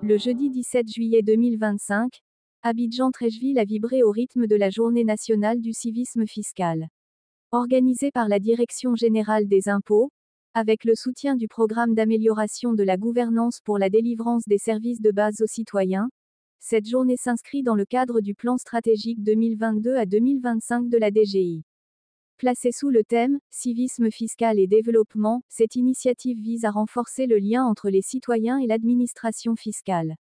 Le jeudi 17 juillet 2025, Abidjan-Treichville a vibré au rythme de la Journée nationale du civisme fiscal. Organisée par la Direction générale des impôts, avec le soutien du programme d'amélioration de la gouvernance pour la délivrance des services de base aux citoyens, cette journée s'inscrit dans le cadre du plan stratégique 2022 à 2025 de la DGI. Placée sous le thème « Civisme fiscal et développement », cette initiative vise à renforcer le lien entre les citoyens et l'administration fiscale.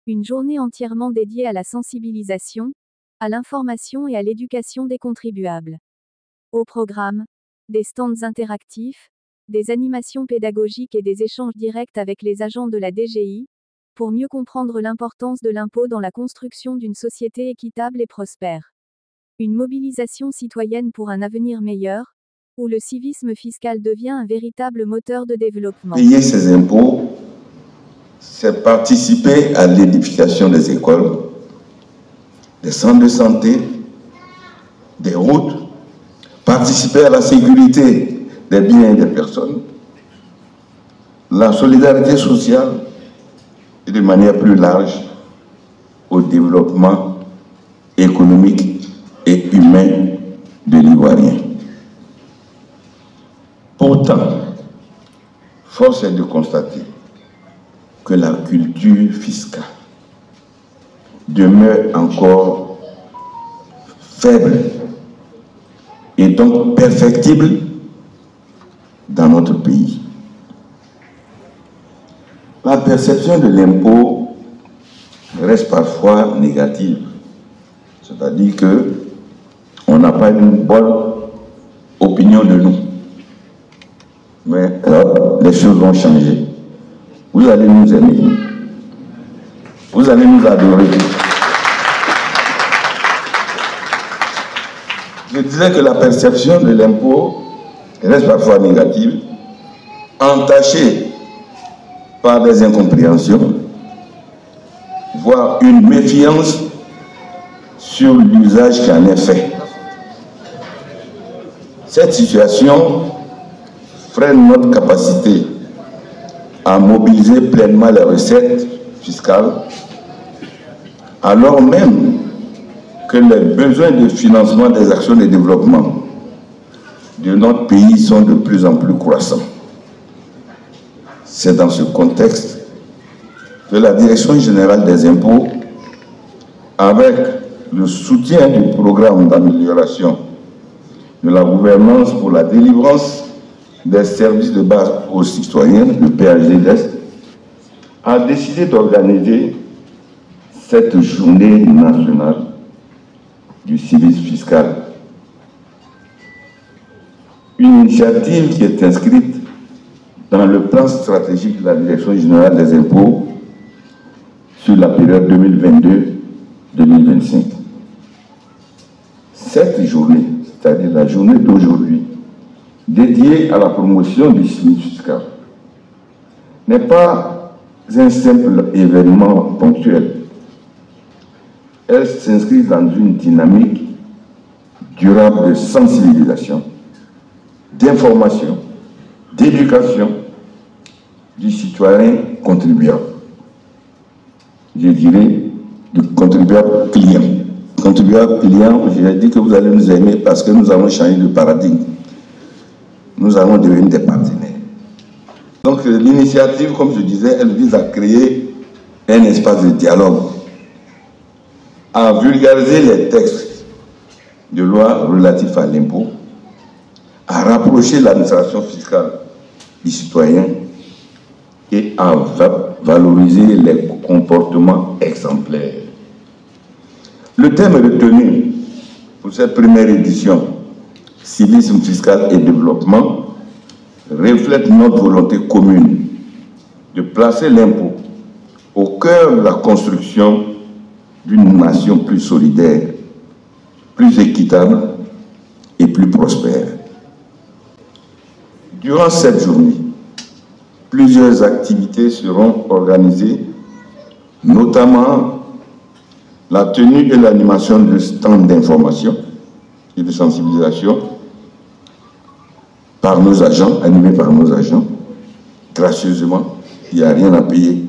Une journée entièrement dédiée à la sensibilisation, à l'information et à l'éducation des contribuables. Au programme, des stands interactifs, des animations pédagogiques et des échanges directs avec les agents de la DGI, pour mieux comprendre l'importance de l'impôt dans la construction d'une société équitable et prospère. Une mobilisation citoyenne pour un avenir meilleur, où le civisme fiscal devient un véritable moteur de développement. Payer ses impôts, c'est participer à l'édification des écoles, des centres de santé, des routes, participer à la sécurité des biens et des personnes, la solidarité sociale et de manière plus large au développement économique et humain de l'Ivoirien. Pourtant, force est de constater que la culture fiscale demeure encore faible et donc perfectible dans notre pays. La perception de l'impôt reste parfois négative, c'est-à-dire qu'on n'a pas une bonne opinion de nous. Mais les choses vont changer. Vous allez nous aimer. Vous allez nous adorer. Je disais que la perception de l'impôt reste parfois négative, entachée par des incompréhensions, voire une méfiance sur l'usage qui en est fait. Cette situation freine notre capacité à mobiliser pleinement les recettes fiscales, alors même que les besoins de financement des actions de développement de notre pays sont de plus en plus croissants. C'est dans ce contexte que la Direction générale des impôts, avec le soutien du programme d'amélioration de la gouvernance pour la délivrance des services de base aux citoyens, le PAGDS, a décidé d'organiser cette journée nationale du civisme fiscal. Une initiative qui est inscrite dans le plan stratégique de la Direction générale des impôts sur la période 2022-2025. Cette journée, c'est-à-dire la journée d'aujourd'hui, dédiée à la promotion du civisme fiscal, n'est pas un simple événement ponctuel. Elle s'inscrit dans une dynamique durable de sensibilisation, d'information, d'éducation du citoyen contribuable. Je dirais du contribuable client. Contribuable client, j'ai dit que vous allez nous aimer parce que nous avons changé de paradigme. Nous allons devenir des partenaires. Donc l'initiative, comme je disais, elle vise à créer un espace de dialogue, à vulgariser les textes de loi relatifs à l'impôt, à rapprocher l'administration fiscale du citoyen et à valoriser les comportements exemplaires. Le thème retenu pour cette première édition, civisme fiscal et développement, reflète notre volonté commune de placer l'impôt au cœur de la construction d'une nation plus solidaire, plus équitable et plus prospère. Durant cette journée, plusieurs activités seront organisées, notamment la tenue et l'animation de stands d'information et de sensibilisation par nos agents, animés par nos agents, gracieusement, il n'y a rien à payer.